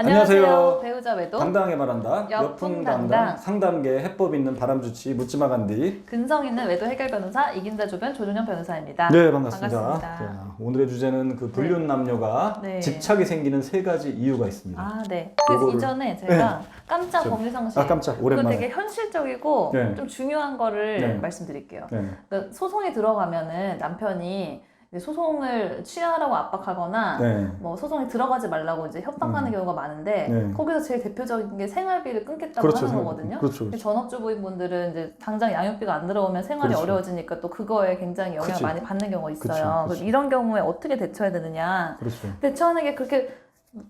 안녕하세요. 배우자 외도 당당하게 말한다. 역풍 담당. 상담계 해법 있는 바람주치 묻지마 간디. 근성 있는 외도 해결 변호사 이긴다 조변 조준현 변호사입니다. 네, 반갑습니다. 반갑습니다. 네, 오늘의 주제는 그 불륜 남녀가 네. 집착이 생기는 3가지 이유가 있습니다. 아, 네. 그 요거를- 이전에 제가 깜짝 법리상식. 깜짝 오랜만에. 그거 되게 현실적이고 네. 좀 중요한 거를 네. 말씀드릴게요. 네. 그러니까 소송에 들어가면은 남편이 이제 소송을 취하라고 압박하거나 네. 뭐 소송에 들어가지 말라고 이제 협박하는 경우가 많은데 네. 거기서 제일 대표적인 게 생활비를 끊겠다고 그렇죠. 하는 거거든요. 그렇죠. 전업주부인 분들은 이제 당장 양육비가 안 들어오면 생활이 그렇죠. 어려워지니까 또 그거에 굉장히 영향을 그치. 많이 받는 경우가 있어요. 그치. 그래서 이런 경우에 어떻게 대처해야 되느냐? 그렇죠. 대처하는 게 그렇게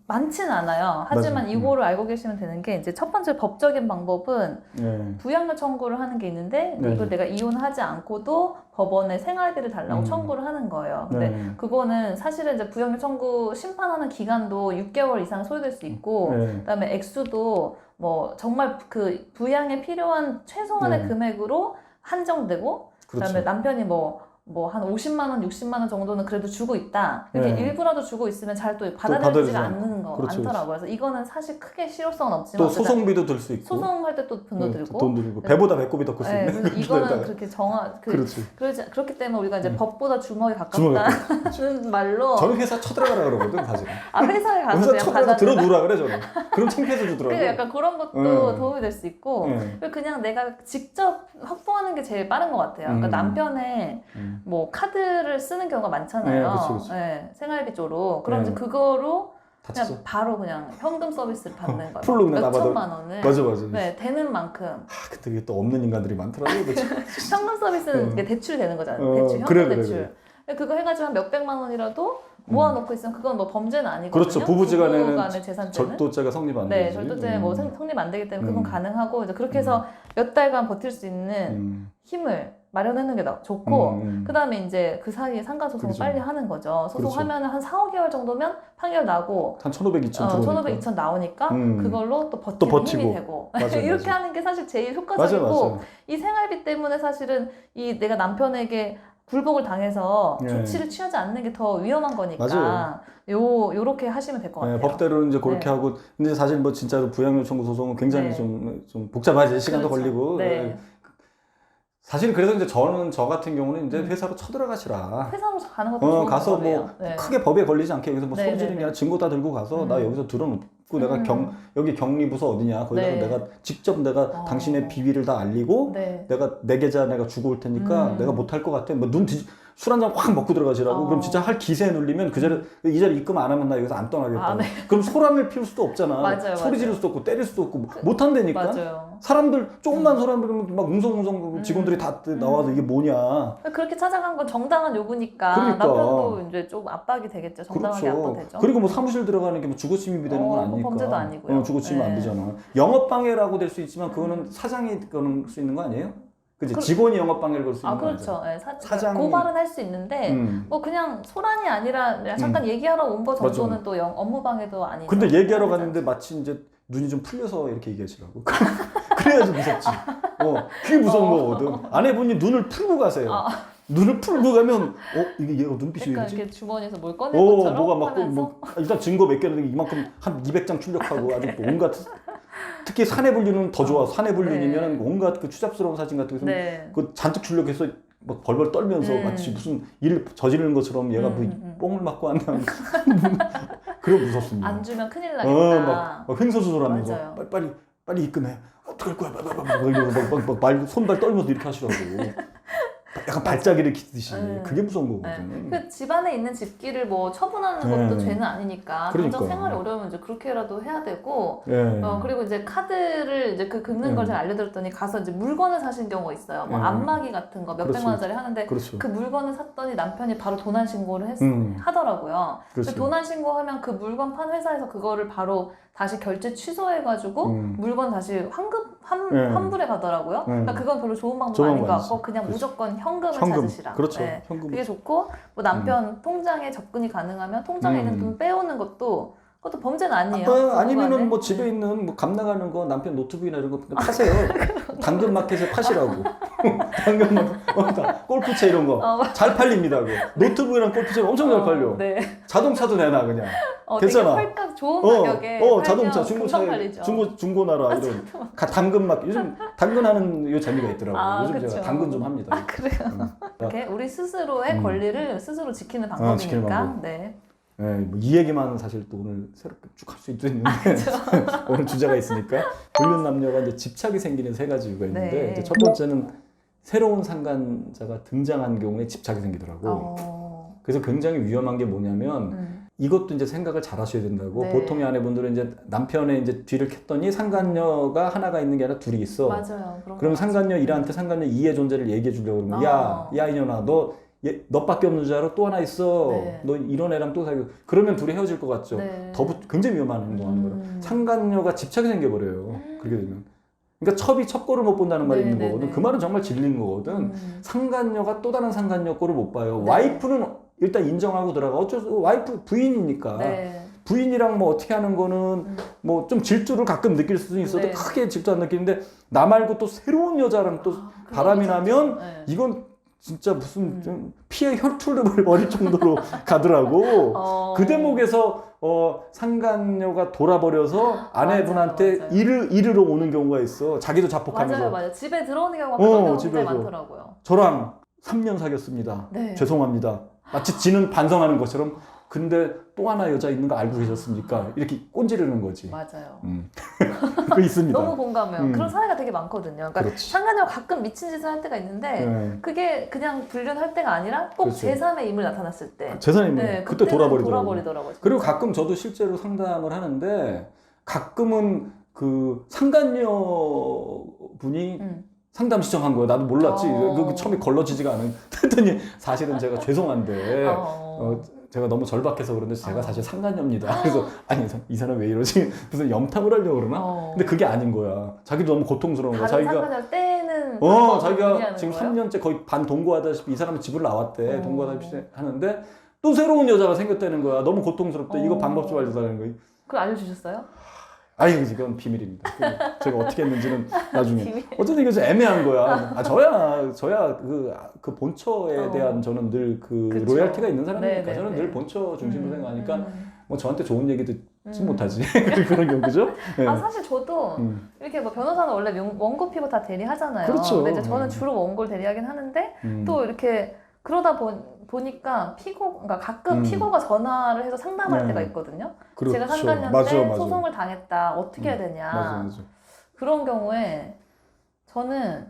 많지는 않아요. 하지만 맞아요. 이거를 알고 계시면 되는 게 이제 첫 번째 법적인 방법은 네. 부양료 청구를 하는 게 있는데 네. 이걸 내가 이혼하지 않고도 법원에 생활비를 달라고 청구를 하는 거예요. 근데 네. 그거는 사실은 이제 부양료 청구 심판하는 기간도 6개월 이상 소요될 수 있고 네. 그다음에 액수도 뭐 정말 그 부양에 필요한 최소한의 네. 금액으로 한정되고 그다음에 그렇죠. 남편이 뭐 한 50만 원, 60만 원 정도는 그래도 주고 있다. 이렇게 네. 일부라도 주고 있으면 잘 또 받아들이지 받아들이지가 않는 거 그렇죠, 않더라고요. 그래서 이거는 사실 크게 실효성은 없지만 또 어쨌든 소송비도 들 수 있고. 소송할 때 또 돈도 들고 돈 들고. 배보다 배꼽이 더 클 수 네, 있는. 그래서 이거는 그렇게 그렇지. 그렇기 때문에 우리가 이제 법보다 주먹이 주먹이 가깝다는 말로 저는 회사 쳐들어가라 그러거든, 사실은. 회사에 가서 회사 그냥 쳐들어가 들어 받아들여. 누라 그래, 저는. 그럼 창피해서 주더라고. 그러니까 약간 그런 것도 네. 도움이 될 수 있고 네. 그냥 내가 직접 확보하는 게 제일 빠른 것 같아요. 그러니까 남편의 뭐 카드를 쓰는 경우가 많잖아요. 네, 그쵸, 그쵸. 네, 생활비 쪽으로. 그럼 네. 이제 그거로 다쳤어. 그냥 바로 그냥 현금 서비스를 받는 거예요. 풀로 그냥 몇 나봐도- 천만 원을. 맞아. 네, 되는 만큼. 근데 이게 또 없는 인간들이 많더라고요. 그치? 현금 서비스는 이게 대출이 되는 거잖아요. 대출, 현금 그래. 대출. 그거 해가지고 한 몇백만 원이라도 모아놓고 있으면 그건 뭐 범죄는 아니거든요. 그렇죠. 부부지간에는 부부간의 재산죄는. 절도죄가 성립 안 네, 되지. 절도죄 뭐 성립 안 되기 때문에 그건 가능하고 이제 그렇게 해서 몇 달간 버틸 수 있는 힘을 마련하는 게 좋고 그 다음에 이제 그 사이에 상가소송을 그렇죠. 빨리 하는 거죠. 소송하면 한 4, 5개월 정도면 판결 나고 한 1,500, 2,000 들어오니까. 1,500, 2,000 나오니까 그걸로 또 또 버티는 버티고. 힘이 되고 맞아요, 이렇게 맞아요. 하는 게 사실 제일 효과적이고 맞아요. 이 생활비 때문에 사실은 이 내가 남편에게 굴복을 당해서 네. 조치를 취하지 않는 게 더 위험한 거니까 맞아요. 요렇게 하시면 될 것 같아요. 네, 법대로 이제 그렇게 네. 하고 근데 사실 뭐 진짜로 부양료 청구 소송은 굉장히 네. 좀 복잡하지. 시간도 그렇죠. 걸리고. 네. 사실 그래서 이제 저 같은 경우는 이제 회사로 쳐들어가시라. 회사로 가는 것도 좋은 가서 방법이에요. 뭐 네. 크게 법에 걸리지 않게 여기서 뭐 네, 소리 지르는 네, 게 아니라 증거 다 들고 가서 나 여기서 들어놓고 내가 여기 경리부서 어디냐 거기 가서 네. 내가 직접 내가 당신의 비위를 다 알리고 네. 내가 내 계좌 내가 주고 올 테니까 내가 못할 것 같아. 뭐 술 한 잔 확 먹고 들어가시라고. 그럼 진짜 할 기세에 눌리면 이 자리 입금 안 하면 나 여기서 안 떠나겠다. 네. 그럼 소란을 피울 수도 없잖아. 맞아요, 소리 지를 맞아요. 수도 없고 때릴 수도 없고 못 한다니까. 맞아요. 사람들 조금만 소란 부르면 막 웅성웅성 직원들이 다 나와서 이게 뭐냐. 그렇게 찾아간 건 정당한 요구니까 그러니까. 남편도 이제 좀 압박이 되겠죠. 정당하게 압박되죠. 그리고 뭐 사무실 들어가는 게 뭐 주거 침입이 되는 건 아니니까. 범죄도 아니고요. 주거 침입 안 네. 되잖아. 영업 방해라고 될 수 있지만 그거는 사장이 거는 수 있는 거 아니에요? 그치? 직원이 영업 방해를 걸 수 있는 거 그렇죠. 네, 사장이- 고발은 할 수 있는데 뭐 그냥 소란이 아니라 잠깐 얘기하러 온 거 정도는 맞아. 또 업무 방해도 아니죠. 근데 얘기하러 갔는데 마치 이제 눈이 좀 풀려서 이렇게 얘기하시라고. 그래야지 무섭지. 그게 무서운 거거든. 아내분이 눈을 풀고 가세요. 눈을 풀고 가면 이게 얘가 눈빛이 왜 그러니까 이러지? 이렇게 주머니에서 뭘 꺼낸 것처럼 뭐가 막 하면서 일단 증거 몇 개는 이만큼 한 200장 출력하고 아주 온갖 특히 사내 불륜은 더 좋아. 사내 불륜이면 네. 온갖 그 추잡스러운 사진 같은 거 네. 그 잔뜩 출력해서 막 벌벌 떨면서 마치 무슨 일을 저지르는 것처럼 얘가 뭐 뽕을 맞고 왔나 그런 무섭습니다. 안 주면 큰일 나겠다. 막 횡설수설하면서 맞아요. 빨리 입금해. 어떡할 거야? 막 손발 떨면서 이렇게 하시라고. 약간 발작이를 키듯이 그게 무서운 거거든요. 그 집안에 있는 집기를 뭐 처분하는 것도 죄는 아니니까 그러니까. 당장 생활이 어려우면 이제 그렇게라도 해야 되고 예. 그리고 이제 카드를 이제 그 긁는 걸 제가 알려드렸더니 가서 이제 물건을 사신 경우가 있어요. 뭐 안마기 같은 거 몇백만 원짜리 하는데 그렇죠. 그 물건을 샀더니 남편이 바로 도난 신고를 하더라고요. 그렇죠. 도난 신고하면 그 물건 판 회사에서 그거를 바로 다시 결제 취소해가지고 물건 다시 환불해 가더라고요. 그러니까 그건 별로 좋은 방법 아닌 것 같고 그냥 그렇죠. 무조건 현금을 현금. 찾으시라. 그렇죠. 네. 현금. 그게 좋고 뭐 남편 통장에 접근이 가능하면 통장에 있는 돈 빼오는 것도 그것도 범죄는 아니에요. 아니면은 뭐 집에 있는 뭐 감 나가는 거 남편 노트북이나 이런 거 그냥 파세요. 당근 마켓에 파시라고. 당근 마켓, 골프채 이런 거 잘 팔립니다. 노트북이랑 골프채 엄청 잘 팔려. 네. 자동차도 내놔 그냥. 되게 됐잖아. 헐값 좋은 가격에 자동차 중고차에 중고나라 이런 당근 막 요즘 당근하는 요 재미가 있더라고요. 요즘 그쵸. 제가 당근 좀 합니다. 그래요? 이렇게 우리 스스로의 권리를 스스로 지키는 방법이니까. 지키는 방법. 네. 네, 뭐이 얘기만 사실 또 오늘 새롭게 쭉 할 수 있는데 오늘 주제가 있으니까 불륜 남녀가 이제 집착이 생기는 세 가지 이유가 있는데 네. 이제 첫 번째는 새로운 상간자가 등장한 경우에 집착이 생기더라고. 그래서 굉장히 위험한 게 뭐냐면 이것도 이제 생각을 잘 하셔야 된다고. 네. 보통의 아내분들은 이제 남편의 이제 뒤를 캤더니 상간녀가 하나가 있는 게 아니라 둘이 있어. 맞아요. 그럼 상간녀 1한테 상간녀 2의 존재를 얘기해 주려고 그러면 야 이년아 너밖에 없는 줄 알아? 또 하나 있어. 네. 너 이런 애랑 또 사귀고. 그러면 둘이 헤어질 것 같죠. 네. 굉장히 위험한 행동하는 거예요. 상간녀가 집착이 생겨버려요. 그렇게 되면. 그러니까 첩이 첩고를 못 본다는 말이 있는 거거든. 그 말은 정말 진리인 거거든. 상간녀가 또 다른 상간녀 꼴을 못 봐요. 네. 와이프는 일단 인정하고 들어가. 어쩔 수 와이프 부인이니까. 네. 부인이랑 뭐 어떻게 하는 거는 뭐 좀 질투를 가끔 느낄 수도 있어도 네. 크게 질투 안 느끼는데 나 말고 또 새로운 여자랑 또 바람이 나면 네. 이건 진짜 무슨 좀 피해 혈투를 벌일 정도로 가더라고. 그 대목에서 상간녀가 돌아버려서 아내분한테 맞아요. 이르러 오는 경우가 있어. 자기도 자폭하면서. 맞아요. 집에 들어오는 경우가 그런 경우가 굉장히 집에서. 많더라고요. 저랑 3년 사귀었습니다. 네. 죄송합니다. 마치 지는 반성하는 것처럼 근데 또 하나 여자 있는 거 알고 계셨습니까? 이렇게 꼰지르는 거지. 맞아요. 그거 있습니다. 너무 공감해요. 그런 사례가 되게 많거든요. 그러니까 상간녀가 가끔 미친 짓을 할 때가 있는데 그게 그냥 불륜할 때가 아니라 꼭 그렇죠. 제3의 인물 나타났을 때. 제3의 인물 그때 돌아버리더라고요. 진짜. 그리고 가끔 저도 실제로 상담을 하는데 가끔은 그 상간녀 분이 상담 신청한 거야. 나도 몰랐지. 그 처음에 걸러지지가 않은. 그랬더니 사실은 제가 죄송한데 제가 너무 절박해서 그런데 제가 사실 상간녀입니다. 그래서 아니 이 사람 왜 이러지? 무슨 염탐을 하려고 그러나? 근데 그게 아닌 거야. 자기도 너무 고통스러운 거야. 다른 상간녀 때는 자기가 지금 3년째 거의 반 동거하다시피 이 사람이 집을 나왔대. 동거하다시피 하는데 또 새로운 여자가 생겼다는 거야. 너무 고통스럽대. 이거 방법 좀 알려달라는 거야. 그걸 알려주셨어요? 아니 이건 비밀입니다. 제가 어떻게 했는지는 나중에. 어쨌든 이거 좀 애매한 거야. 저야 그 본처에 대한 저는 늘 그 로얄티가 있는 사람이니까 저는 늘 본처 중심으로 생각하니까 뭐 저한테 좋은 얘기 듣지 못하지. 그런 경우죠. 네. 사실 저도 이렇게 뭐 변호사는 원래 원고 피고 다 대리하잖아요. 그렇죠. 근데 이제 저는 주로 원고를 대리하긴 하는데 또 이렇게 그러다 보니까 그러니까 가끔 피고가 전화를 해서 상담할 때가 있거든요. 그렇죠. 제가 상간녀인데 소송을 당했다. 어떻게 해야 되냐. 맞아. 그런 경우에 저는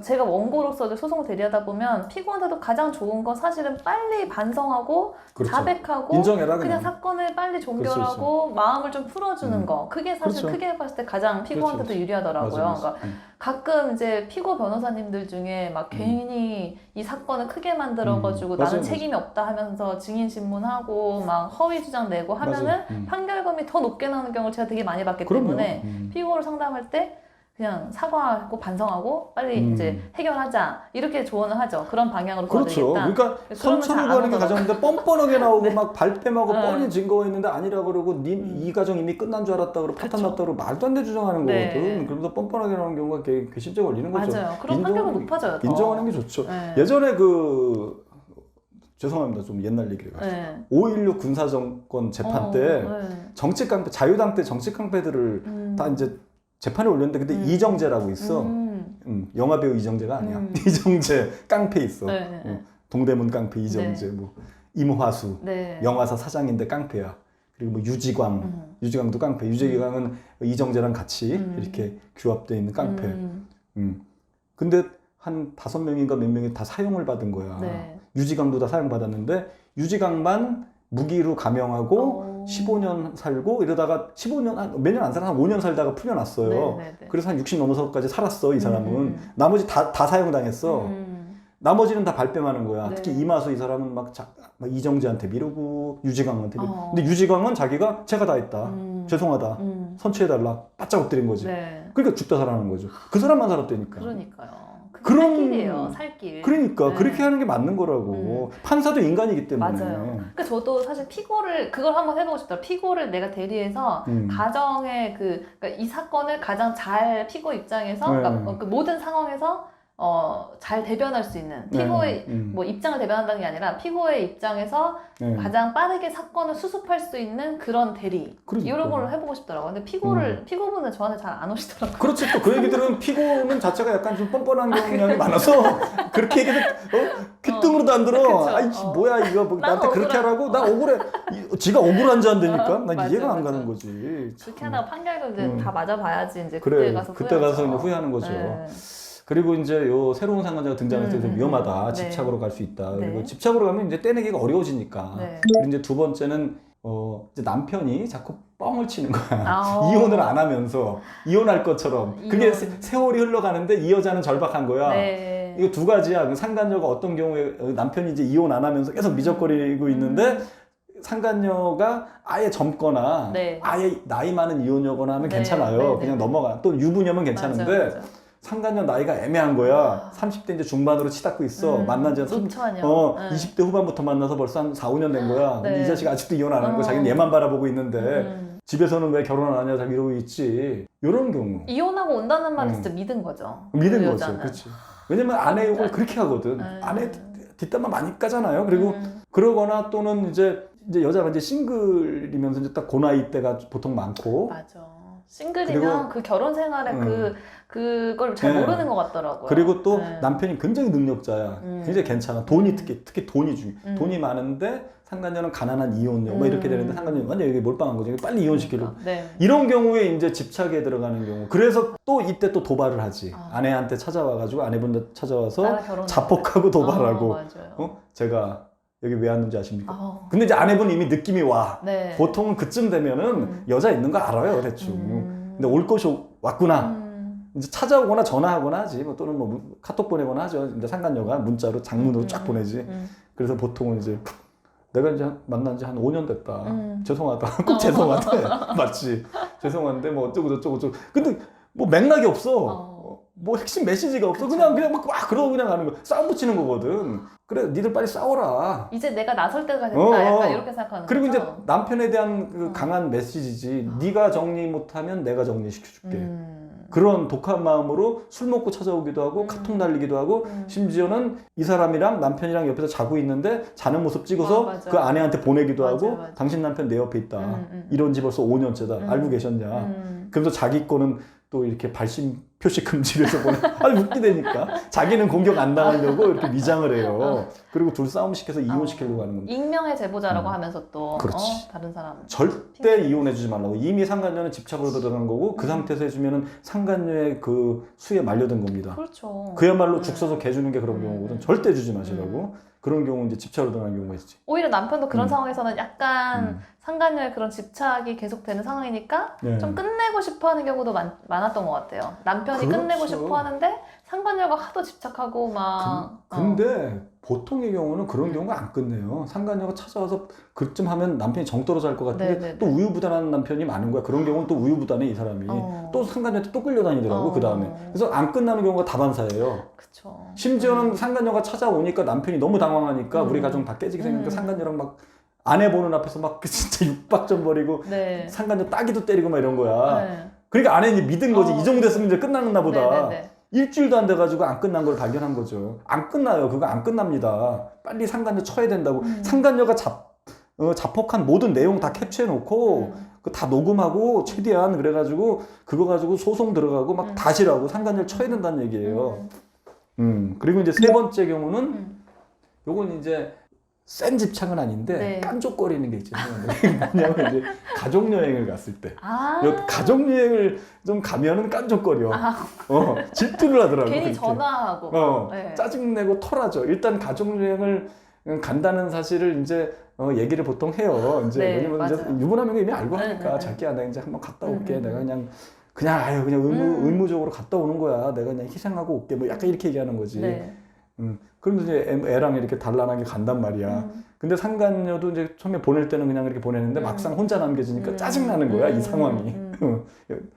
제가 원고로서 소송을 대리하다 보면 피고한테도 가장 좋은 건 사실은 빨리 반성하고 자백하고 인정해라, 그냥 사건을 빨리 종결하고 마음을 좀 풀어주는 거. 그게 사실 크게 봤을 때 가장 피고한테도 유리하더라고요. 맞아. 그러니까 가끔 이제 피고 변호사님들 중에 막 괜히 이 사건을 크게 만들어가지고 나는 책임이 없다 하면서 증인 신문하고 막 허위 주장 내고 하면은 판결금이 더 높게 나오는 경우를 제가 되게 많이 봤기 때문에 피고를 상담할 때 그냥 사과하고 반성하고 빨리 이제 해결하자 이렇게 조언을 하죠. 그런 방향으로 그렇죠. 그러니까 선처를 구하는 게 가정인데 뻔뻔하게 나오고 막 발뺌하고 뻔히 증거가 있는데 아니라 그러고 이 가정 이미 끝난 줄 알았다 그러고 파탄 났다 그러고 말도 안 돼 주장하는 거거든. 그러면서 뻔뻔하게 나오는 경우가 괘씸죄 걸리는 거죠. 맞아요. 그런 판결은 높아져요. 인정하는 게 좋죠. 예전에 죄송합니다. 좀 옛날 얘기를 가지고 5.16 군사정권 재판 때 정치깡패 자유당 때 정치깡패들을 다 이제 재판에 올렸는데 근데 이정재라고 있어. 영화배우 이정재가 아니야. 이정재 깡패 있어. 동대문 깡패 이정재, 뭐 임화수, 영화사 사장인데 깡패야. 그리고 뭐 유지광도 깡패. 유지광은 이정재랑 같이 이렇게 규합되어 있는 깡패. 근데 한 5명인가 몇 명이 다 사형을 받은 거야. 유지광도 다 사형받았는데 유지광만 무기로 감형하고 15년 살고 이러다가 15년 몇 년 안 살아 한 5년 살다가 풀려났어요. 그래서 한 60 넘어서까지 살았어 이 사람은. 나머지 다 사형당했어. 나머지는 다 발뺌하는 거야. 특히 이마수 이 사람은 막 이정재한테 미루고 유지광한테 미루고. 근데 유지광은 자기가 제가 다 했다. 죄송하다. 선처해달라. 바짝 엎드린 거지. 그러니까 죽다 살아나는 거죠. 그 사람만 살았다니까. 그러니까요. 그런 살길이에요, 살길. 그러니까 네. 그렇게 하는 게 맞는 거라고. 판사도 인간이기 때문에. 맞아요. 그러니까 저도 사실 피고를 그걸 한번 해보고 싶더라고요. 피고를 내가 대리해서 가정의 그러니까 이 사건을 가장 잘 피고 입장에서 네. 그러니까 그 모든 상황에서 잘 대변할 수 있는 피고의 뭐 입장을 대변한다는 게 아니라 피고의 입장에서 네. 가장 빠르게 사건을 수습할 수 있는 그런 대리 그러니까. 이런 걸 해보고 싶더라고요. 근데 피고분은 저한테 잘 안 오시더라고요. 그렇지. 또 그 얘기들은 피고는 자체가 약간 좀 뻔뻔한 경향이 많아서 그렇게 얘기를 귓등으로도 안 들어. 그쵸. 아이씨 뭐야 이거 뭐, 나는 나한테 그렇게 억울하- 하라고? 나 억울해. 지가 억울한지 안 되니까 난 맞아, 이해가 안 맞아. 가는 거지. 그렇게 하다가 판결도 이제 다 맞아봐야지 이제 그래. 그때 가서 그때 가서 이제 후회하죠. 후회하는 거죠. 네. 그리고 이제 요 새로운 상관자가 등장할 때 좀 위험하다. 네. 집착으로 갈 수 있다. 네. 그리고 집착으로 가면 이제 떼내기가 어려워지니까. 네. 그리고 이제 두 번째는 이제 남편이 자꾸 뻥을 치는 거야. 아, 이혼을 안 하면서 이혼할 것처럼. 그게 이혼. 세월이 흘러가는데 이 여자는 절박한 거야. 네. 이거 두 가지야. 그 상간녀가 어떤 경우에 남편이 이제 이혼 안 하면서 계속 미적거리고 있는데 상간녀가 아예 젊거나 네. 아예 나이 많은 이혼녀거나 하면 네. 괜찮아요. 네, 네, 그냥 네. 넘어가. 또 유부녀면 괜찮은데 맞아, 맞아. 상간녀 나이가 애매한 거야. 30대 이제 중반으로 치닫고 있어. 만난 지 노처녀. 20대 후반부터 만나서 벌써 한 4, 5년 된 거야. 근데 네. 이 자식 아직도 이혼 안 하는 거 자기는 얘만 바라보고 있는데 음. 집에서는 왜 결혼 안 하냐 자기 이러고 있지. 이런 경우. 이혼하고 온다는 말을 진짜 믿은 거죠. 믿은 그 거죠. 여자는. 그렇지. 왜냐면 아내 욕을 그렇게 하거든. 아내 뒷담화 많이 까잖아요. 그리고 그러거나 또는 이제 여자가 이제 싱글이면서 이제 딱 그 나이 때가 보통 많고. 맞아. 싱글이면 그리고- 그 결혼 생활에 그걸 잘 네. 모르는 것 같더라고요. 그리고 또 네. 남편이 굉장히 능력자야. 굉장히 괜찮아. 돈이 특히 돈이 중요해. 돈이 많은데 상간녀는 가난한 이혼녀 뭐 이렇게 되는데 상간녀는 완전 여기 몰빵한 거죠. 빨리 이혼시키려고. 네. 이런 경우에 이제 집착에 들어가는 경우. 그래서 또 이때 또 도발을 하지. 아내한테 찾아와가지고 아내분한테 찾아와서 나랑 결혼해. 자폭하고 도발하고. 맞아요. 제가 여기 왜 왔는지 아십니까? 아, 근데 이제 아내분 이미 느낌이 와. 네. 보통은 그쯤 되면은 여자 있는 거 알아요, 대충. 근데 올 것이 왔구나. 이제 찾아오거나 전화하거나 하지. 뭐 또는 뭐 카톡 보내거나 하죠. 근데 상간녀가 문자로 장문으로 쫙 보내지. 그래서 보통은 이제 내가 이제 만난 지 한 5년 됐다. 죄송하다. 꼭 죄송하대. 맞지. 죄송한데 뭐 어쩌고 저쩌고 저쩌고. 근데 뭐 맥락이 없어. 뭐 핵심 메시지가 없어. 그냥 막 그러고 그냥 가는 거. 싸움 붙이는 거거든. 그래, 니들 빨리 싸워라. 이제 내가 나설 때가 됐다. 약간 이렇게 생각하는 그리고 거죠. 이제 남편에 대한 그 강한 메시지지. 네가 정리 못하면 내가 정리시켜줄게. 그런 독한 마음으로 술 먹고 찾아오기도 하고 카톡 날리기도 하고 심지어는 이 사람이랑 남편이랑 옆에서 자고 있는데 자는 모습 찍어서 맞아. 그 아내한테 보내기도 맞아, 하고 맞아. 당신 남편 내 옆에 있다. 이런 지 벌써 5년째다. 알고 계셨냐. 그래서 자기 거는 또 이렇게 발신 표시 금지해서 보내. 아니 웃기다니까. 자기는 공격 안 당하려고 이렇게 위장을 해요. 그리고 둘 싸움 시켜서 이혼시키려고 하는 겁니다. 익명의 제보자라고 하면서 또 그렇지. 다른 사람 절대 이혼해주지 말라고. 이미 상간녀는 집착으로 들어간 거고 그 상태에서 해주면은 상간녀의 그 수에 말려든 겁니다. 그렇죠. 그야말로 죽 써서 개 주는 게 그런 경우거든. 절대 주지 마시라고. 그런 경우 이제 집착으로 들어간 경우가 있지. 오히려 남편도 그런 상황에서는 약간 상간녀의 그런 집착이 계속되는 상황이니까 네. 좀 끝내고 싶어하는 경우도 많았던 것 같아요. 남편이 그렇죠. 끝내고 싶어하는데 상간녀가 하도 집착하고 막. 근데 보통의 경우는 그런 경우가 안 끝내요. 상간녀가 찾아와서 그쯤 하면 남편이 정 떨어져 할 것 같은데 네네네. 또 우유부단한 남편이 많은 거야. 그런 경우는 또 우유부단해 이 사람이. 또 상간녀한테 또 끌려다니더라고 그 다음에. 그래서 안 끝나는 경우가 다반사예요. 그쵸. 심지어는 상간녀가 찾아오니까 남편이 너무 당황하니까 우리 가정 다 깨지게 생기니까 상간녀랑 막 아내 보는 앞에서 막 진짜 육박전 벌이고 네. 상간녀 따기도 때리고 막 이런 거야. 네. 그러니까 아내는 믿은 거지. 이 정도 됐으면 이제 끝나나 보다. 네네네. 일주일도 안 돼가지고 안 끝난 걸 발견한 거죠. 안 끝나요. 그거 안 끝납니다. 빨리 상간녀 쳐야 된다고. 상간녀가 자폭한 모든 내용 다 캡처해놓고 그 다 녹음하고 최대한 그래가지고 그거 가지고 소송 들어가고 막 다시라고 상간녀를 쳐야 된다는 얘기예요. 그리고 이제 세 번째 경우는 요건 이제 센 집착은 아닌데 네. 깐족거리는 게 있잖아요. 뭐냐면 이제 가족여행을 갔을 때 아. 가족여행을 좀 가면은 깐족거려. 질투를 하더라고. 괜히 그렇게. 전화하고. 네. 짜증내고 털하죠. 일단 가족여행을 간다는 사실을 이제 얘기를 보통 해요. 이제 네, 왜냐면 이제 맞아요. 유부남이 이미 알고 하니까 네. 자기야 내가 이제 한번 갔다 올게. 내가 그냥 아유 그냥 의무적으로 갔다 오는 거야. 내가 그냥 희생하고 올게. 뭐 약간 이렇게 얘기하는 거지. 네. 그러면서 이제 애랑 이렇게 단란하게 간단 말이야. 근데 상간녀도 이제 처음에 보낼 때는 그냥 이렇게 보내는데 막상 혼자 남겨지니까 짜증나는 거야, 이 상황이.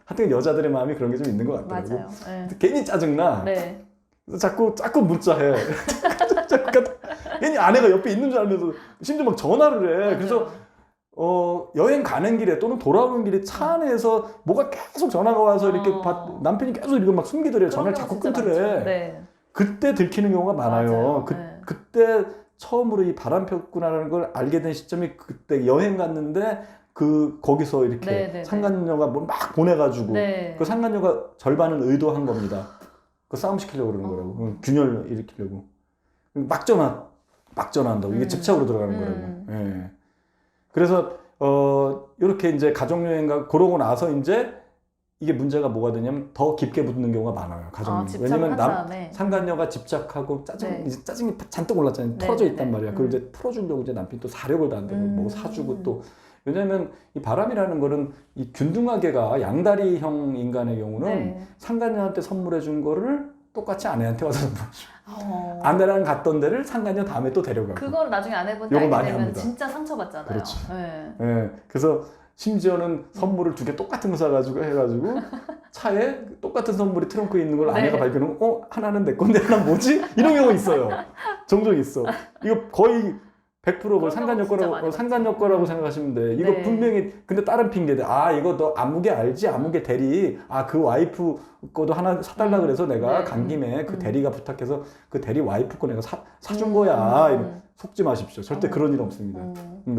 하여튼 여자들의 마음이 그런 게 좀 있는 것 같더라고. 맞아요. 네. 괜히 짜증나. 네. 자꾸 문자해. 괜히 아내가 옆에 있는 줄 알면서 심지어 막 전화를 해. 그래서 여행 가는 길에 또는 돌아오는 길에 차 안에서 뭐가 계속 전화가 와서 이렇게 남편이 계속 이거 막 숨기더래. 전화를 자꾸 끊더래. 네. 그때 들키는 경우가 많아요. 맞아요. 그때 처음으로 이 바람 폈구나라는 걸 알게 된 시점이 그때 여행 갔는데 거기서 이렇게 상간녀가 뭐 막 보내가지고 그 상간녀가 절반은 의도한 겁니다. 그 싸움 시키려고 그러는 거라고. 균열 일으키려고. 막 전화한다고. 이게 집착으로 들어가는 거라고. 예. 그래서 이렇게 이제 가족여행 그러고 나서 이제 이게 문제가 뭐가 되냐면 더 깊게 붙는 경우가 많아요. 가정여행. 왜냐면 상간녀가 집착하고 이제 짜증이 잔뜩 올랐잖아요. 털어져 있단 말이야. 그걸 이제 풀어주려고 이제 남편이 또 사력을 다한다고 뭐 사주고 또. 왜냐면 이 바람이라는 거는 이 균등하게가 양다리형 인간의 경우는 상간녀한테 선물해 준 거를 똑같이 아내한테 와서 선물해줘. 아내랑 갔던 데를 상간녀 다음에 또 데려가고. 그걸 나중에 아내분이 알게 되면 진짜 상처받잖아요. 그렇지. 네. 그래서 심지어는 선물을 2개 똑같은 거 사가지고 해가지고 차에 똑같은 선물이 트렁크에 있는 걸 아내가 발견하고 하나는 내 건데 하나는 뭐지? 이런 경우 있어요. 종종 있어. 이거 거의 100% 그걸 상간녀 거라고 생각하시면 돼. 이거 분명히 근데 다른 핑계대. 이거 너 아무개 알지? 아무개 대리. 그 와이프 거도 하나 사달라 그래서 내가 간 김에 그 대리가 부탁해서 그 대리 와이프 거 내가 사준 거야. 속지 마십시오. 절대 그런 일 없습니다.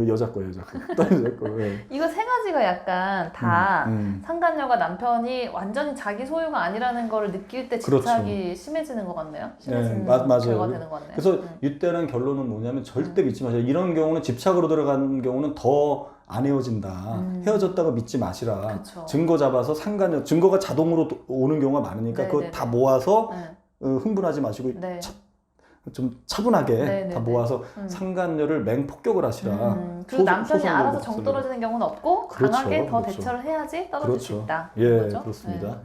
여자 거예요, 여자 거. 여자 거. 이거 3가지가 약간 다 상간녀가 남편이 완전히 자기 소유가 아니라는 걸 느낄 때 집착이 심해지는 것 같네요. 심해지는 결과가 되는 것 같네요. 그래서 이때는 결론은 뭐냐면 절대 믿지 마세요. 이런 경우는 집착으로 들어간 경우는 더 안 헤어진다. 헤어졌다고 믿지 마시라. 그쵸. 증거 잡아서 증거가 자동으로 오는 경우가 많으니까 그거 다 모아서 흥분하지 마시고 좀 차분하게 다 모아서 상간녀를 맹폭격을 하시라. 그리고 남편이 알아서 정 떨어지는 경우는 없고 강하게 더 대처를 해야지 떨어질 수 있다. 그렇습니다.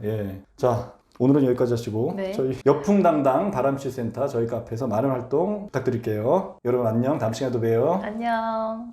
자, 오늘은 여기까지 하시고 저희 역풍당당 바람씨 센터 저희 카페에서 많은 활동 부탁드릴게요. 여러분 안녕. 다음 시간에 또 봬요. 안녕.